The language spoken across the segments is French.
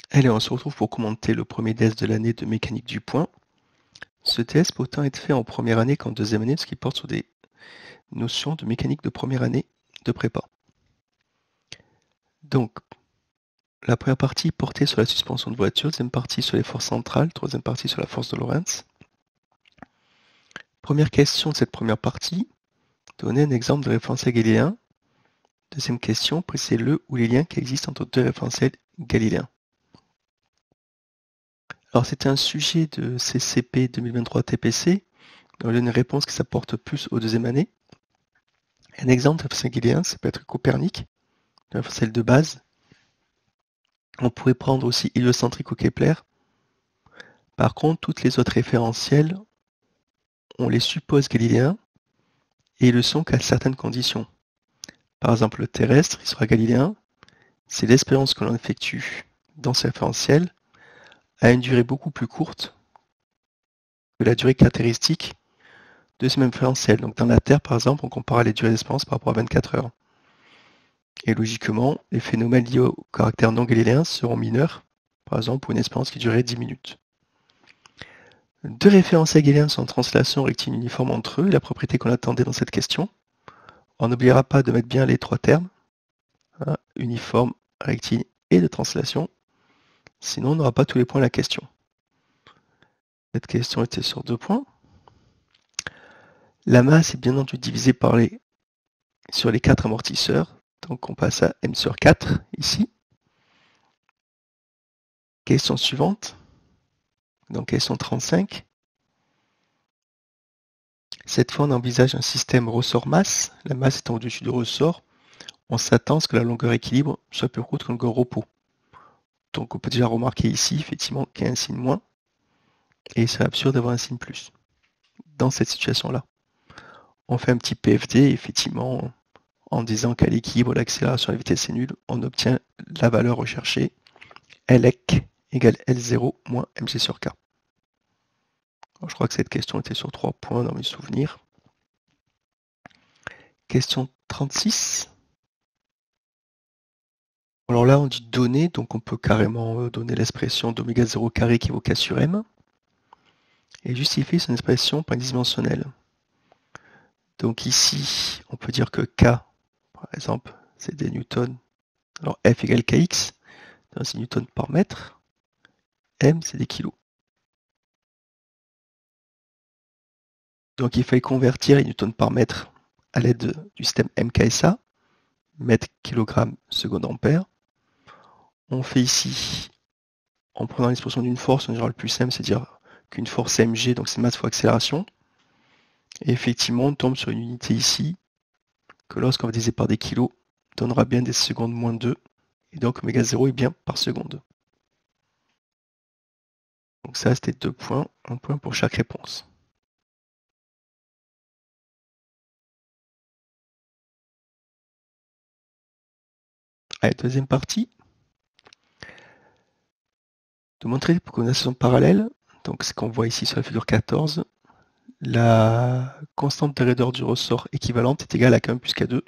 Allez, on se retrouve pour commenter le premier test de l'année de mécanique du point. Ce test peut autant être fait en première année qu'en deuxième année, ce qui porte sur des notions de mécanique de première année de prépa. Donc, la première partie portait sur la suspension de voiture, deuxième partie sur les forces centrales, troisième partie sur la force de Lorentz. Première question de cette première partie, donner un exemple de référentiel galiléen. Deuxième question, préciser le ou les liens qui existent entre deux référentiels galiléens. Alors, c'était un sujet de CCP 2023 TPC. On a une réponse qui s'apporte plus aux deuxième année. Un exemple de référentiel galiléen, ça peut être Copernic, un référentiel de base. On pourrait prendre aussi héliocentrique ou Kepler. Par contre, toutes les autres référentiels, on les suppose galiléens et ils le sont qu'à certaines conditions. Par exemple, le terrestre, il sera galiléen si l'expérience que l'on effectue dans ce référentiel a une durée beaucoup plus courte que la durée caractéristique de ce même référentiel. Donc dans la Terre, par exemple, on compare les durées d'expérience par rapport à 24 heures. Et logiquement, les phénomènes liés au caractère non galiléen seront mineurs, par exemple pour une expérience qui durerait 10 minutes. Deux référentiels galiléens sont en translation rectiligne uniforme entre eux, la propriété qu'on attendait dans cette question. On n'oubliera pas de mettre bien les trois termes, uniforme, rectiligne et de translation, sinon on n'aura pas tous les points de la question. Cette question était sur 2 points. La masse est bien entendu divisée sur les 4 amortisseurs, donc on passe à m sur 4 ici. Question suivante, donc question 35. Cette fois on envisage un système ressort-masse, la masse étant au-dessus du ressort, on s'attend à ce que la longueur équilibre soit plus courte que la longueur repos. Donc on peut déjà remarquer ici effectivement qu'il y a un signe moins, et c'est absurde d'avoir un signe plus dans cette situation-là. On fait un petit PFD, effectivement, en disant qu'à l'équilibre, l'accélération à la vitesse est nulle, on obtient la valeur recherchée, Lec égale L0 moins mc sur k. Alors, je crois que cette question était sur 3 points dans mes souvenirs. Question 36. Alors là, on dit donner, donc on peut carrément donner l'expression d'oméga 0 carré qui vaut k sur m, et justifier son expression par dimensionnelle. Donc ici, on peut dire que k, par exemple, c'est des newtons. Alors F égale kx, c'est newtons par mètre. M, c'est des kilos. Donc il fallait convertir les newtons par mètre à l'aide du système MKSA, mètre, kilogramme, seconde, ampère. On fait ici, en prenant l'expression d'une force, en général le plus m, c'est-à-dire qu'une force mg, donc c'est masse fois accélération. Et effectivement, on tombe sur une unité ici, que lorsqu'on va diviser par des kilos, donnera bien des secondes moins 2. Et donc oméga 0 est bien par seconde. Donc ça, c'était 2 points, 1 point pour chaque réponse. Allez, deuxième partie. De montrer pour une association parallèle, donc ce qu'on voit ici sur la figure 14, la constante de raideur du ressort équivalente est égale à k1 plus k2.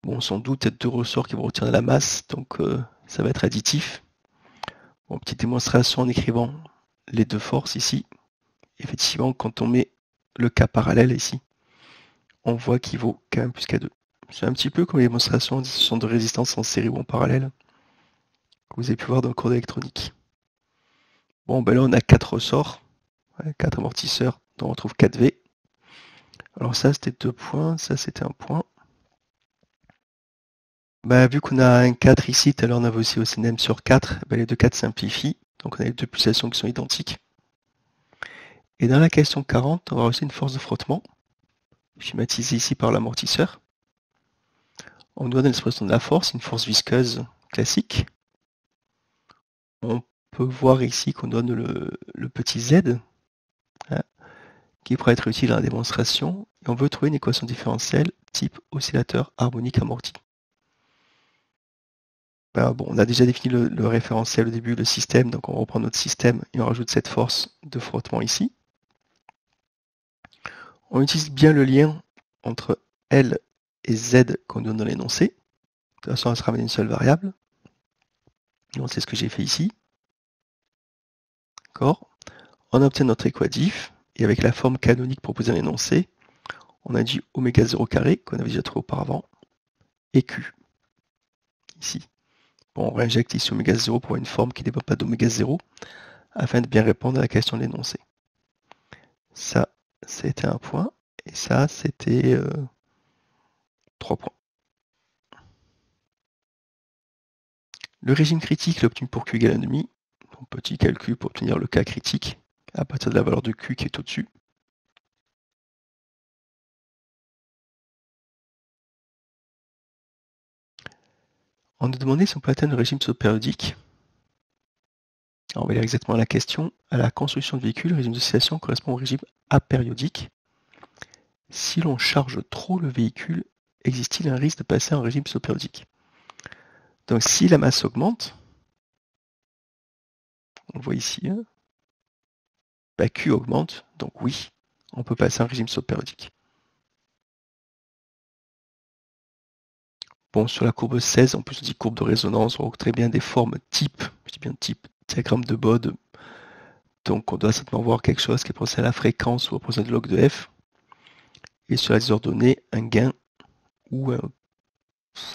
Bon, sans doute, il y a deux ressorts qui vont retirer la masse, donc ça va être additif. Bon, petite démonstration en écrivant les deux forces ici. Effectivement, quand on met le k parallèle ici, on voit qu'il vaut k1 plus k2. C'est un petit peu comme les démonstrations de résistance en série ou en parallèle, que vous avez pu voir dans le cours d'électronique. Bon, ben là, on a 4 ressorts, 4 amortisseurs, dont on retrouve 4V. Alors ça, c'était 2 points, ça, c'était 1 point. Bah, vu qu'on a un 4 ici, tout à l'heure on avait aussi un m sur 4, bah, les deux 4 simplifient, donc on a les deux pulsations qui sont identiques. Et dans la question 40, on va aussi une force de frottement, schématisée ici par l'amortisseur. On doit donner l'expression de la force, une force visqueuse classique. On peut voir ici qu'on donne le petit z, hein, qui pourrait être utile dans la démonstration, et on veut trouver une équation différentielle type oscillateur harmonique amorti. Ben bon, on a déjà défini le référentiel au début, le système, donc on reprend notre système et on rajoute cette force de frottement ici. On utilise bien le lien entre L et Z qu'on donne dans l'énoncé. De toute façon, elle sera amenée une seule variable. Donc c'est ce que j'ai fait ici. D'accord. On obtient notre équadif, et avec la forme canonique proposée dans l'énoncé, on a dit oméga 0 carré, qu'on avait déjà trouvé auparavant, et Q, ici. Bon, on réinjecte ici oméga 0 pour une forme qui ne dépend pas d'oméga 0, afin de bien répondre à la question de l'énoncé. Ça, c'était un point, et ça, c'était 3 points. Le régime critique est obtenu pour Q égale 1,5. Donc petit calcul pour obtenir le cas critique à partir de la valeur de Q qui est au-dessus. On nous demandait si on peut atteindre le régime pseudo-périodique. On va lire exactement la question. À la construction de véhicules, le régime d'oscillation correspond au régime apériodique. Si l'on charge trop le véhicule, existe-t-il un risque de passer en régime pseudo-périodique? Donc si la masse augmente, on le voit ici, hein, bah, Q augmente, donc oui, on peut passer en régime pseudo-périodique. Bon, sur la courbe 16, en plus on dit courbe de résonance, on voit très bien des formes type, je dis bien type, diagramme de Bode. Donc on doit simplement voir quelque chose qui est proportionnel à la fréquence ou proportionnel de log de f. Et sur la désordonnée, un gain ou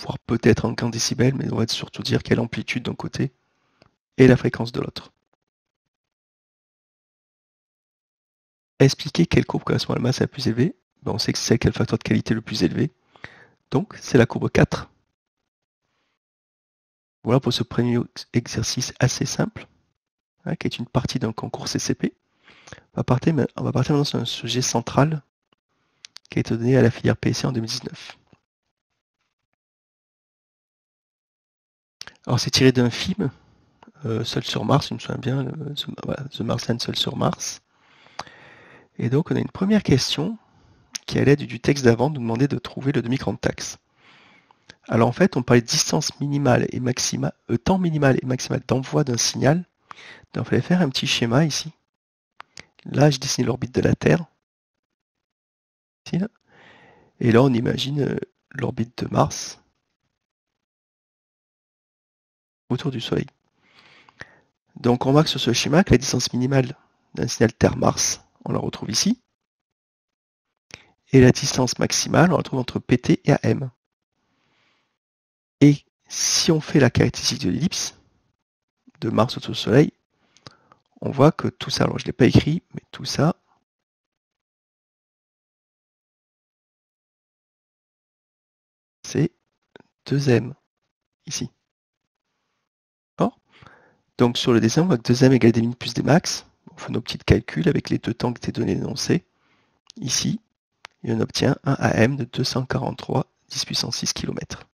voire peut-être un gain décibels, mais on va surtout dire quelle amplitude d'un côté et la fréquence de l'autre. Expliquer quelle courbe correspond à la masse la plus élevée. Ben, on sait que c'est celle qui a le facteur de qualité le plus élevé. Donc c'est la courbe 4. Voilà pour ce premier exercice assez simple, hein, qui est une partie d'un concours CCP. On va partir maintenant sur un sujet central qui a été donné à la filière PSC en 2019. Alors c'est tiré d'un film, Seul sur Mars, je me souviens bien, The Martian Seul sur Mars. Et donc on a une première question qui, à l'aide du texte d'avant, nous demandait de trouver le demi-contaxe. Alors en fait, on parlait de distance minimale et maximale, temps minimal et maximal d'envoi d'un signal. Donc il fallait faire un petit schéma ici. Là, je dessine l'orbite de la Terre. Ici, là. Et là, on imagine l'orbite de Mars autour du Soleil. Donc on remarque sur ce schéma que la distance minimale d'un signal Terre-Mars, on la retrouve ici. Et la distance maximale, on la trouve entre PT et AM. Et si on fait la caractéristique de l'ellipse de Mars autour du Soleil, on voit que tout ça, alors je ne l'ai pas écrit, mais tout ça, c'est 2m ici. D'accord ? Donc sur le dessin, on voit que 2m égale des min plus des max. On fait nos petits calculs avec les deux temps qui étaient donnés énoncés. Ici, et on obtient un AM de 243 10 puissance 6 km.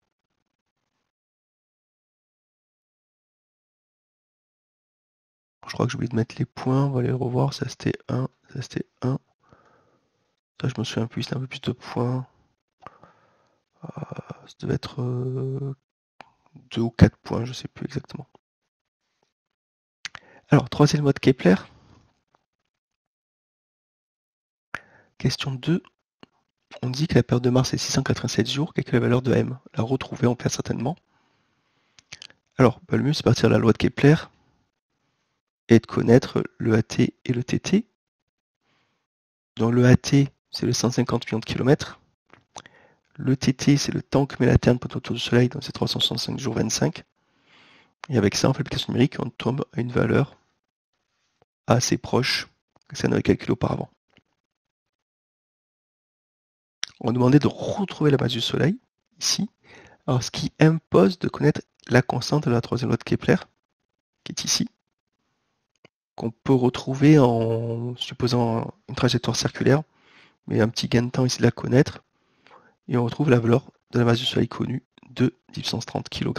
Je crois que j'ai oublié de mettre les points, on va les revoir. Ça c'était 1, ça c'était 1. Ça je me souviens plus, c'était un peu plus de points. Ça devait être 2 ou 4 points, je ne sais plus exactement. Alors, troisième loi de Kepler. Question 2. On dit que la période de Mars est 687 jours, quelle est la valeur de M? La retrouver, on perd certainement. Alors, le mieux c'est de partir de la loi de Kepler et de connaître le AT et le TT. Donc le AT, c'est le 150 millions de kilomètres. Le TT, c'est le temps que met la Terre autour du Soleil, donc c'est 365 jours 25. Et avec ça, on fait l'application numérique, on tombe à une valeur assez proche que ça n'avait calculé auparavant. On demandait de retrouver la masse du Soleil, ici. Alors, ce qui impose de connaître la constante de la troisième loi de Kepler, qui est ici, qu'on peut retrouver en supposant une trajectoire circulaire, mais un petit gain de temps ici de la connaître, et on retrouve la valeur de la masse du Soleil connue de 10 puissance 30 kg.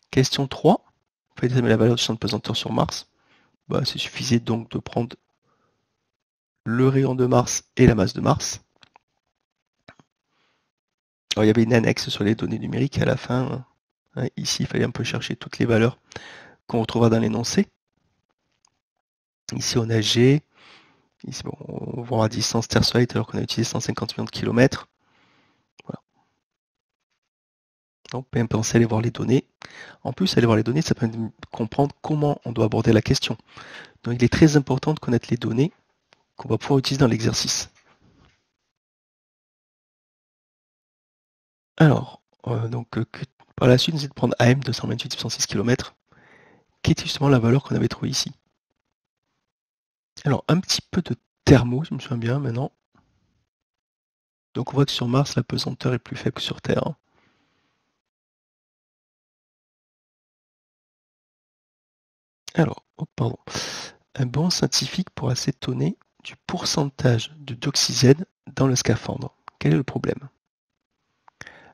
Question 3. Il faut déterminer la valeur du champ de pesanteur sur Mars. Bah, il suffisait donc de prendre le rayon de Mars et la masse de Mars. Alors, il y avait une annexe sur les données numériques à la fin. Ici, il fallait un peu chercher toutes les valeurs qu'on retrouvera dans l'énoncé. Ici, on a G. Ici, bon, on voit la distance Terre-Soleil alors qu'on a utilisé 150 millions de kilomètres. Voilà. Donc, bien penser à aller voir les données. En plus, aller voir les données, ça permet de comprendre comment on doit aborder la question. Donc, il est très important de connaître les données qu'on va pouvoir utiliser dans l'exercice. Alors, par la suite, on essaie de prendre AM 228,6 km, qui est justement la valeur qu'on avait trouvée ici. Alors, un petit peu de thermo, je me souviens bien maintenant. Donc, on voit que sur Mars, la pesanteur est plus faible que sur Terre. Alors, oh, pardon. Un bon scientifique pourra s'étonner du pourcentage d'oxygène dans le scaphandre. Quel est le problème?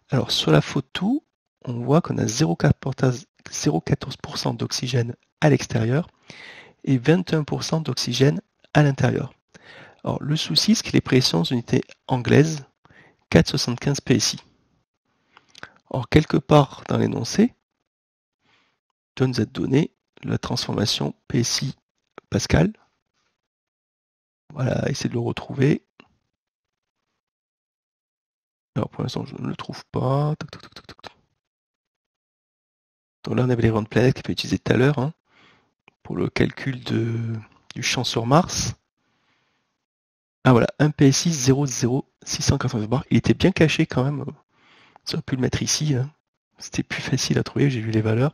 Alors, sur la photo, on voit qu'on a 0,14% d'oxygène à l'extérieur et 21% d'oxygène à l'intérieur. Alors, le souci, c'est que les pressions unités anglaises, 4,75 PSI. Or, quelque part dans l'énoncé, on nous a donné la transformation PSI Pascal. Voilà, essayez de le retrouver. Alors, pour l'instant, je ne le trouve pas. Toc, toc, toc, toc, toc. Donc là, on avait les grandes planètes qu'on peut utiliser tout à l'heure hein, pour le calcul du champ sur Mars. Ah voilà, 1 PSI 0,0689 bar. Il était bien caché quand même. Ça aurait pu le mettre ici. Hein. C'était plus facile à trouver, j'ai vu les valeurs.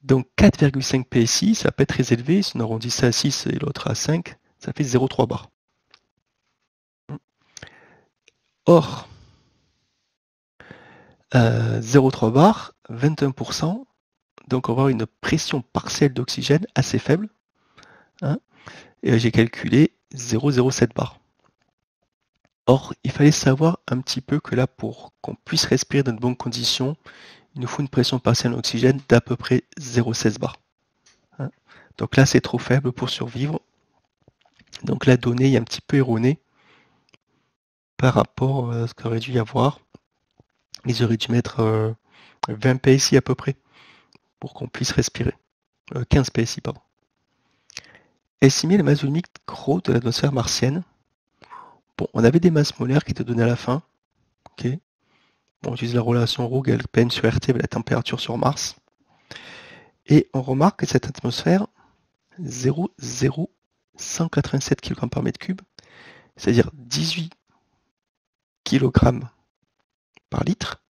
Donc 4,5 PSI, ça peut être très élevé. Si on arrondit ça à 6 et l'autre à 5, ça fait 0,3 bar. Or, 0,3 bar, 21%, donc on va avoir une pression partielle d'oxygène assez faible. Hein, et j'ai calculé 0,07 bar. Or, il fallait savoir un petit peu que là, pour qu'on puisse respirer dans de bonnes conditions, il nous faut une pression partielle en oxygène d'à peu près 0,16 bar. Hein, donc là, c'est trop faible pour survivre. Donc la donnée est un petit peu erronée par rapport à ce qu'il aurait dû y avoir. Ils auraient dû mettre 20 PSI à peu près pour qu'on puisse respirer. 15 PSI, pardon. Estimer la masse volumique micro de l'atmosphère martienne. Bon, on avait des masses molaires qui étaient données à la fin. Ok. Bon, on utilise la relation ρ=Pn sur RT avec la température sur Mars. Et on remarque que cette atmosphère, 0,0187 kg par mètre cube, c'est-à-dire 18 kg par litre,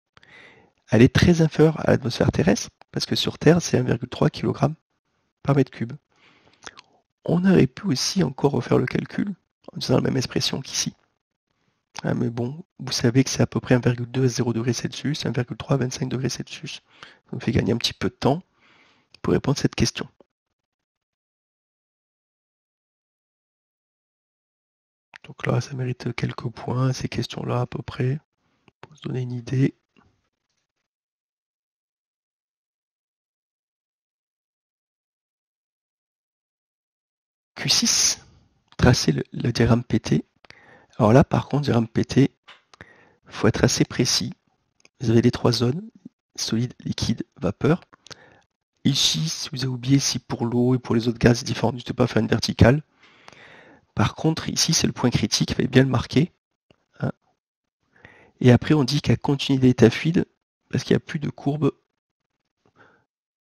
elle est très inférieure à l'atmosphère terrestre, parce que sur Terre, c'est 1,3 kg par mètre cube. On aurait pu aussi encore refaire le calcul en utilisant la même expression qu'ici. Ah, mais bon, vous savez que c'est à peu près 1,2 à 0 degrés Celsius, 1,3 à 25 degrés Celsius. Ça nous fait gagner un petit peu de temps pour répondre à cette question. Donc là, ça mérite quelques points, ces questions-là à peu près, pour se donner une idée. Q6, tracer le diagramme PT. Alors là, par contre, diagramme PT, il faut être assez précis. Vous avez les trois zones, solide, liquide, vapeur. Ici, si vous avez oublié, si pour l'eau et pour les autres gaz, c'est différent, n'hésitez pas à faire une verticale. Par contre, ici, c'est le point critique, il fallait bien le marquer. Hein. Et après, on dit qu'à continuité d'état fluide, parce qu'il n'y a plus de courbe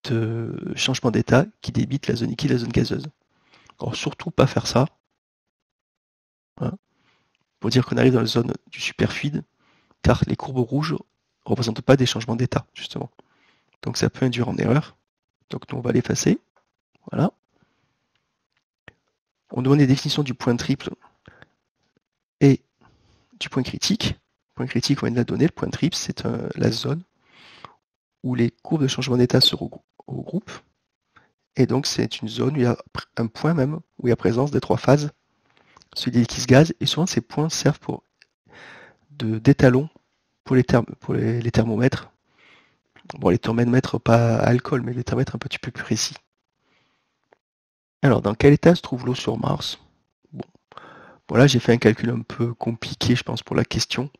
de changement d'état qui débite la zone liquide et la zone gazeuse. Alors, surtout pas faire ça. Hein, pour dire qu'on arrive dans la zone du superfluide, car les courbes rouges ne représentent pas des changements d'état, justement. Donc ça peut induire en erreur. Donc nous, on va l'effacer. Voilà. On demande les définitions du point triple et du point critique. Le point critique, on vient de la donner. Le point triple, c'est la zone où les courbes de changement d'état se regroupent. Et donc c'est une zone où il y a un point même, où il y a présence des trois phases, celui des liquides gaz. Et souvent ces points servent d'étalon pour les thermomètres. Bon, les thermomètres pas à alcool, mais les thermomètres un petit peu plus précis. Alors, dans quel état se trouve l'eau sur Mars? Bon, voilà, j'ai fait un calcul un peu compliqué, je pense, pour la question.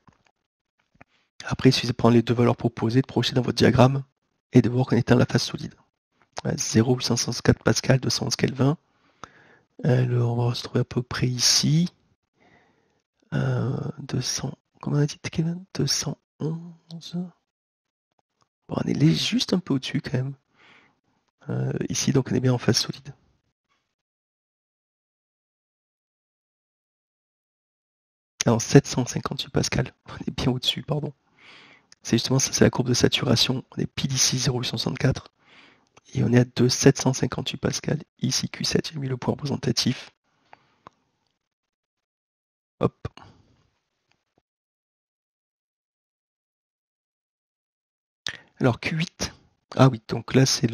Après, il suffit de prendre les deux valeurs proposées, de projeter dans votre diagramme et de voir qu'on est dans la phase solide. 0,864 Pascal, 211 Kelvin. Alors, on va se trouver à peu près ici. 200, comment on a dit Kelvin 211. Bon, on est juste un peu au-dessus quand même. Ici, donc on est bien en phase solide. Alors 758 pascal, on est bien au-dessus, pardon. C'est justement ça, c'est la courbe de saturation. On est pile ici 0,864 et on est à 758 pascal. Ici Q7, j'ai mis le point représentatif. Hop. Alors Q8. Ah oui, donc là c'est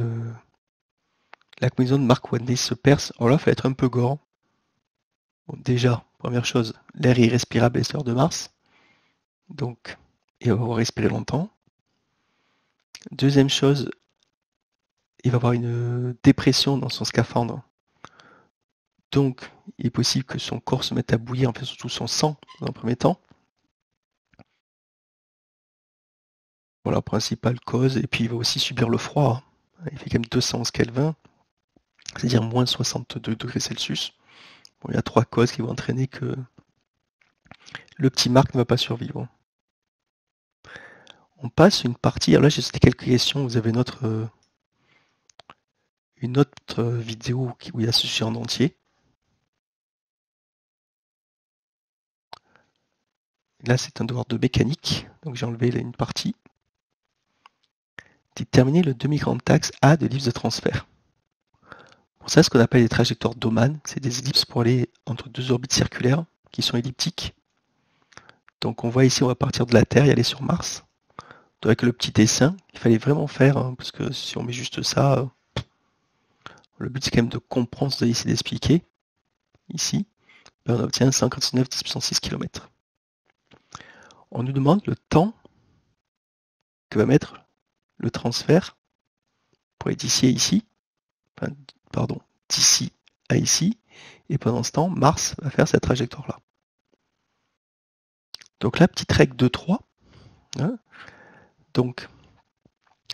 la combinaison de Mark Watney se perce. Alors là, il faut être un peu gore. Bon, déjà, première chose, l'air est irrespirable à l'heure de Mars. Donc, il va pouvoir respirer longtemps. Deuxième chose, il va avoir une dépression dans son scaphandre. Donc, il est possible que son corps se mette à bouillir, en fait, surtout son sang, dans un premier temps. Voilà, principale cause. Et puis, il va aussi subir le froid. Il fait quand même 211 Kelvin, c'est-à-dire moins 62 degrés Celsius. Bon, il y a 3 causes qui vont entraîner que le petit Mark ne va pas survivre. On passe une partie. Alors là, j'ai cité quelques questions. Vous avez une autre vidéo où il y a ce sujet en entier. Là, c'est un devoir de mécanique. Donc, j'ai enlevé là une partie. Déterminer le demi-grand axe A de l'ellipse de transfert. Pour ça, ce qu'on appelle les trajectoires Doman, c'est des ellipses pour aller entre deux orbites circulaires qui sont elliptiques. Donc on voit ici, on va partir de la Terre et aller sur Mars. Donc avec le petit dessin, il fallait vraiment faire, parce que si on met juste ça, le but c'est quand même de comprendre ce que vous avez essayé d'expliquer. Ici, on obtient 149 10 puissance 6 km. On nous demande le temps que va mettre le transfert pour aller d'ici à ici, enfin, pardon, d'ici à ici, et pendant ce temps, Mars va faire cette trajectoire-là. Donc là, petite règle de 3. Hein. Donc,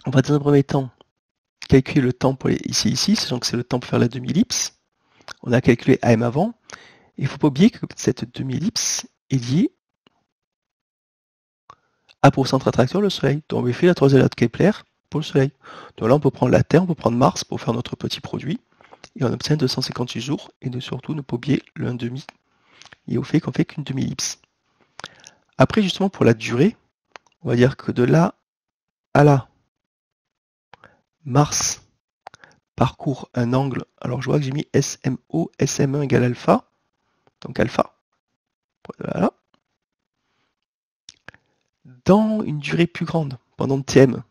on va dans un premier temps calculer le temps pour aller ici, sachant que c'est le temps pour faire la demi-ellipse. On a calculé AM avant. Il ne faut pas oublier que cette demi-ellipse est liée à pour centre attracteur le Soleil. Donc on fait la troisième loi de Kepler pour le Soleil. Donc là, on peut prendre la Terre, on peut prendre Mars pour faire notre petit produit. Et on obtient 258 jours. Et surtout, ne pas oublier le 1,5 et au fait qu'on fait qu'une demi-ellipse. Après, justement, pour la durée, on va dire que de là à là, Mars parcourt un angle. Alors, je vois que j'ai mis SMO, SM1 égale alpha. Donc alpha. Voilà. Dans une durée plus grande, pendant TM.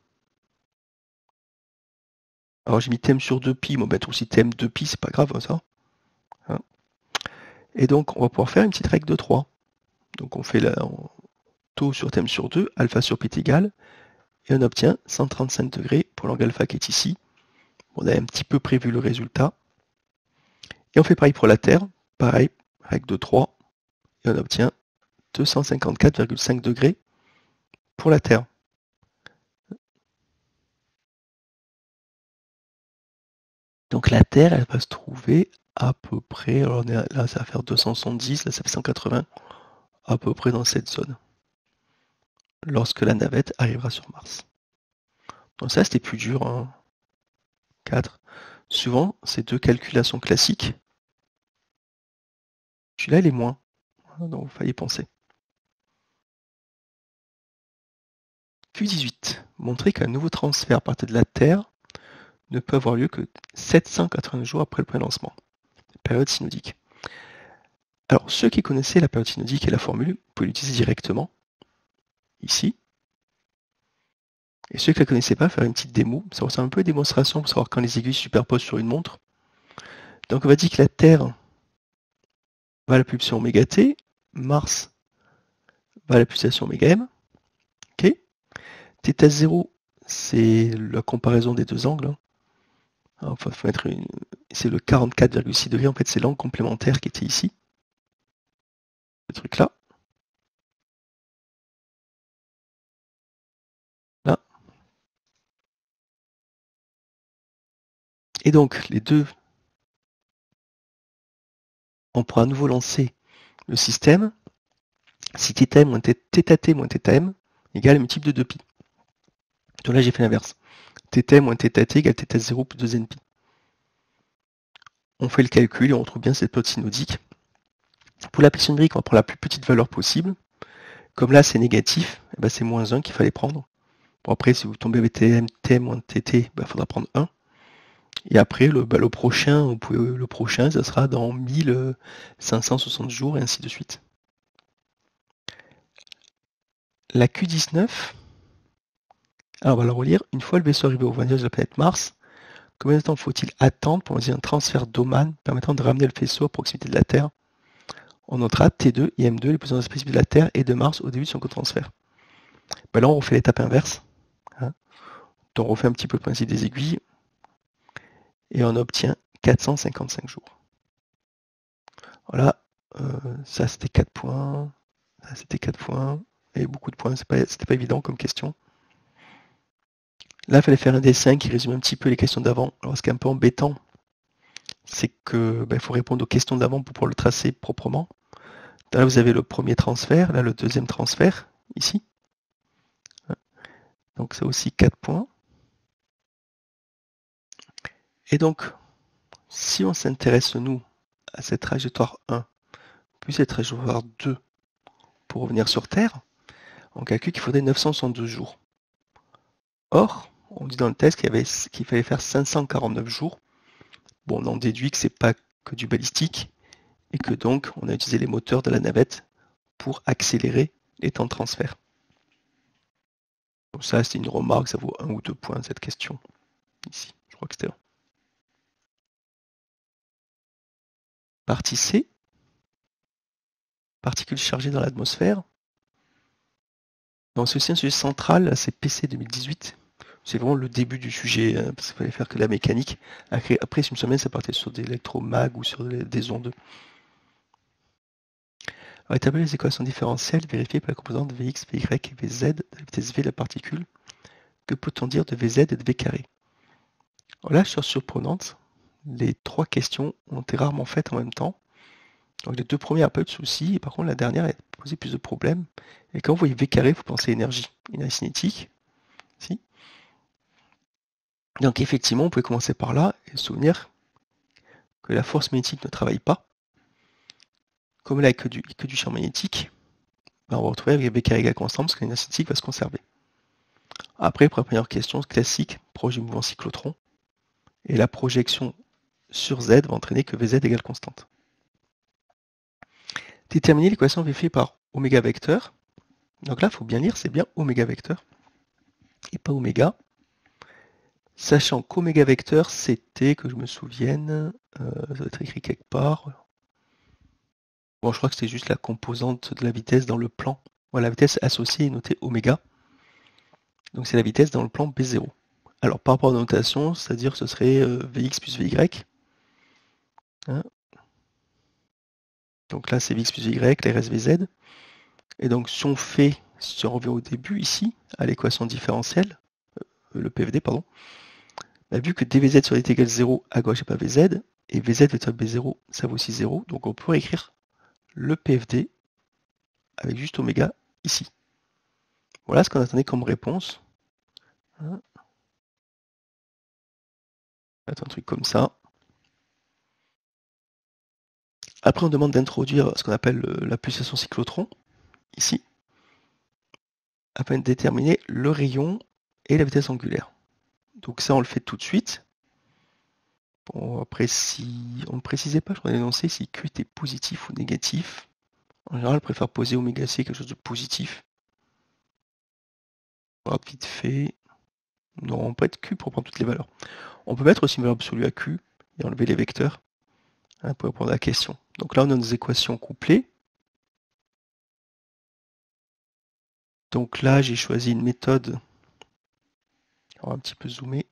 Alors j'ai mis TM sur 2pi, on va mettre aussi TM 2pi, c'est pas grave ça. Hein. Et donc on va pouvoir faire une petite règle de 3. Donc on fait taux sur TM sur 2, alpha sur pi est égal, et on obtient 135 degrés pour l'angle alpha qui est ici. On a un petit peu prévu le résultat. Et on fait pareil pour la Terre, pareil, règle de 3, et on obtient 254,5 degrés pour la Terre. Donc la Terre, elle va se trouver à peu près, alors là ça va faire 270, là ça fait 180, à peu près dans cette zone, lorsque la navette arrivera sur Mars. Donc ça c'était plus dur, hein. 4. Souvent, ces deux calculations classiques, celui-là il est moins, donc il fallait y penser. Q18. Montrer qu'un nouveau transfert à partir de la Terre ne peut avoir lieu que 780 jours après le premier lancement. Période synodique. Alors, ceux qui connaissaient la période synodique et la formule, vous pouvez l'utiliser directement, ici. Et ceux qui ne la connaissaient pas, faire une petite démo. Ça ressemble un peu à une démonstration pour savoir quand les aiguilles se superposent sur une montre. Donc, on va dire que la Terre va à la pulsation oméga t, Mars va à la pulsation oméga m. Ok. Θ 0, c'est la comparaison des deux angles. Enfin, c'est le 44,6 degrés. En fait, c'est l'angle complémentaire qui était ici. Ce truc-là. Là. Et donc, les deux, on pourra à nouveau lancer le système si θm moins θt moins θm égale le multiple de 2pi. Donc là, j'ai fait l'inverse. Θ moins θt égale θ0 plus 2nπ. On fait le calcul et on retrouve bien cette plot synodique. Pour l'application numérique, on va prendre la plus petite valeur possible. Comme là, c'est négatif, c'est moins 1 qu'il fallait prendre. Bon, après, si vous tombez avec T moins TT, il faudra prendre 1. Et après, le prochain, ça sera dans 1560 jours, et ainsi de suite. La Q19, alors on va la relire. Une fois le vaisseau arrivé au voisinage de la planète Mars, combien de temps faut-il attendre pour réaliser un transfert d'Oman permettant de ramener le vaisseau à proximité de la Terre? On notera T2 et M2, les positions spécifiques de la Terre et de Mars au début de son transfert. Là, on refait l'étape inverse. Donc, on refait un petit peu le principe des aiguilles. Et on obtient 455 jours. Voilà, ça c'était 4 points. Ça c'était 4 points. Et beaucoup de points, c'était pas évident comme question. Là, il fallait faire un dessin qui résume un petit peu les questions d'avant. Alors, ce qui est un peu embêtant, c'est que faut répondre aux questions d'avant pour pouvoir le tracer proprement. Là, vous avez le premier transfert, là, le deuxième transfert, ici. Donc, ça aussi 4 points. Et donc, si on s'intéresse, nous, à cette trajectoire 1, puis cette trajectoire 2, pour revenir sur Terre, on calcule qu'il faudrait 962 jours. Or, on dit dans le test qu'il fallait faire 549 jours. Bon, on en déduit que c'est pas que du balistique, et que donc, on a utilisé les moteurs de la navette pour accélérer les temps de transfert. Donc ça, c'est une remarque, ça vaut 1 ou 2 points, cette question. Ici, je crois que c'était 1. Partie C. Particules chargées dans l'atmosphère. Donc c'est aussi un sujet central, c'est PC 2018. C'est vraiment le début du sujet, parce qu'il fallait faire que la mécanique. Après une semaine, ça partait sur des électromag ou sur des ondes. Alors, établir les équations différentielles vérifiées par la composante Vx, Vy et Vz de la vitesse V de la particule. Que peut-on dire de Vz et de V carré? Alors là, chose surprenante, les 3 questions ont été rarement faites en même temps. Donc les 2 premières, pas eu de soucis, et par contre la dernière, elle posait plus de problèmes. Et quand vous voyez V carré, vous pensez énergie cinétique. Si. Donc effectivement, on pouvait commencer par là et se souvenir que la force magnétique ne travaille pas. Comme là, il n'y a que du champ magnétique, on va retrouver avec V carré égale constante parce que l'énergie cinétique va se conserver. Après, pour la première question classique, proche du mouvement cyclotron, et la projection sur Z va entraîner que Vz égale constante. Déterminer l'équation vérifiée par oméga vecteur. Donc là, il faut bien lire, c'est bien oméga vecteur et pas oméga. Sachant qu'oméga vecteur, c'était, que je me souvienne, ça doit être écrit quelque part. Bon, je crois que c'était juste la composante de la vitesse dans le plan. Voilà, la vitesse associée est notée oméga. Donc c'est la vitesse dans le plan B0. Alors par rapport à la notation, c'est-à-dire que ce serait Vx plus Vy. Hein, donc là c'est Vx plus Vy, là il reste Vz. Et donc si on revient au début ici, à l'équation différentielle, le PVD, pardon, vu que dvz sur dt égale 0 à gauche et pas Vz, et Vz vecteur B0, ça vaut aussi 0, donc on peut écrire le PFD avec juste oméga ici. Voilà ce qu'on attendait comme réponse. Hein. Attends, un truc comme ça. Après, on demande d'introduire ce qu'on appelle la pulsation cyclotron, ici, afin de déterminer le rayon et la vitesse angulaire. Donc ça, on le fait tout de suite. Bon, après, si on ne précisait pas, je crois énoncer si Q était positif ou négatif. En général, on préfère poser oméga C quelque chose de positif. Voilà, vite fait. Non, on peut être Q pour prendre toutes les valeurs. On peut mettre aussi une valeur absolue à Q et enlever les vecteurs pour répondre à la question. Donc là, on a nos équations couplées. Donc là, j'ai choisi une méthode. On va un petit peu zoomer.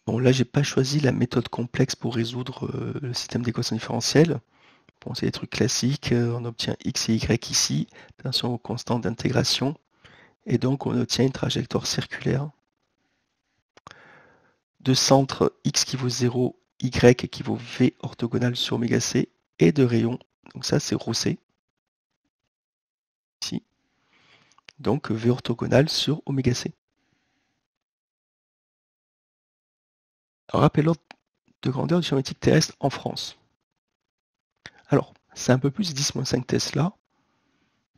Bon, là, j'ai pas choisi la méthode complexe pour résoudre le système d'équations différentielles. Bon, c'est des trucs classiques. On obtient x et y ici. Attention aux constantes d'intégration. Et donc, on obtient une trajectoire circulaire de centre x qui vaut 0, y qui vaut v orthogonal sur oméga c, et de rayon. Donc ça, c'est ρc. donc V orthogonal sur oméga C. Alors, rappelez l'ordre de grandeur du géométrique terrestre en France. Alors, c'est un peu plus 10-5 Tesla.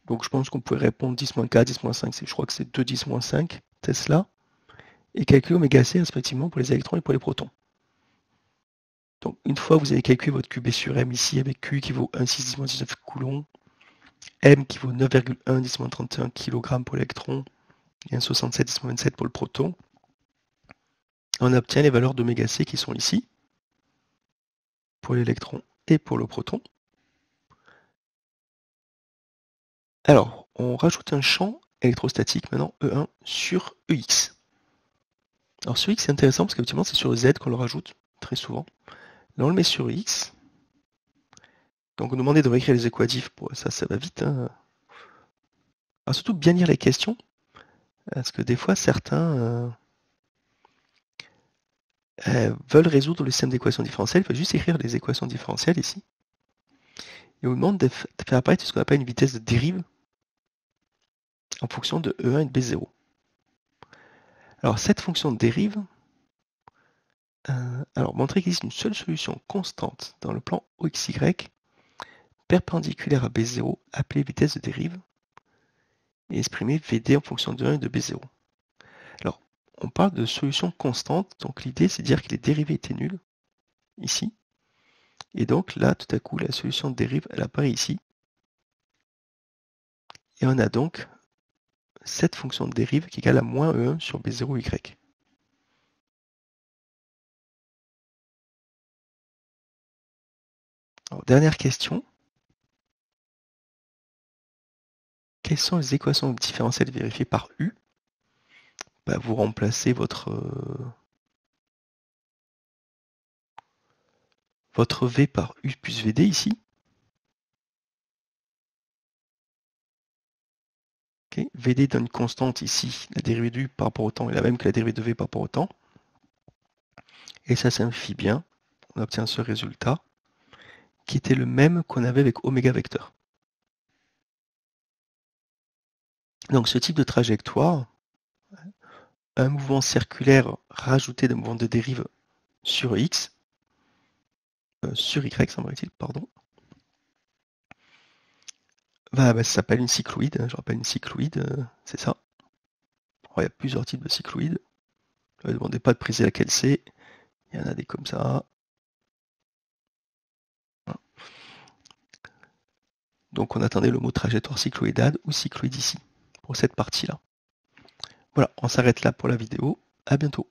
Donc, je pense qu'on pourrait répondre 10-4, 10-5, je crois que c'est 2 10-5 Tesla. Et calculer oméga C respectivement pour les électrons et pour les protons. Donc, une fois que vous avez calculé votre QB sur M ici, avec Q qui vaut 1,6-19 coulombs, M qui vaut 9,1-31 kg pour l'électron, et 1,67-27 pour le proton, on obtient les valeurs d'oméga C qui sont ici, pour l'électron et pour le proton. Alors, on rajoute un champ électrostatique maintenant, E1, sur EX. Alors sur X c'est intéressant parce qu'effectivement c'est sur Z qu'on le rajoute, très souvent. Là on le met sur X. Donc on nous demandait de réécrire les équatifs, pour ça va vite. Hein. Alors surtout bien lire les questions, parce que des fois certains veulent résoudre le système d'équations différentielles, il faut juste écrire les équations différentielles ici. Et on nous demande de faire apparaître ce qu'on appelle une vitesse de dérive en fonction de E1 et de B0. Alors cette fonction de dérive, alors montrer qu'il existe une seule solution constante dans le plan OXY perpendiculaire à B0 appelée vitesse de dérive et exprimer VD en fonction de 1 et de B0. Alors, on parle de solution constante, donc l'idée c'est de dire que les dérivées étaient nulles, ici, et donc là, tout à coup, la solution de dérive, elle apparaît ici, et on a donc cette fonction de dérive qui est égale à moins E1 sur B0Y. Alors, dernière question. Quelles sont les équations différentielles vérifiées par U? Vous remplacez votre V par U plus VD ici. Okay. VD donne une constante ici, la dérivée de U par rapport au temps est la même que la dérivée de V par rapport au temps. Et ça simplifie bien, on obtient ce résultat qui était le même qu'on avait avec oméga vecteur. Donc ce type de trajectoire, un mouvement circulaire rajouté d'un mouvement de dérive sur X, sur Y, semble-t-il, pardon, ça s'appelle une cycloïde, je rappelle une cycloïde, c'est ça. Alors, il y a plusieurs types de cycloïdes, ne me demandez pas de préciser laquelle c'est, il y en a des comme ça. Voilà. Donc on attendait le mot trajectoire cycloïdale ou cycloïde ici, pour cette partie-là. Voilà, on s'arrête là pour la vidéo, à bientôt.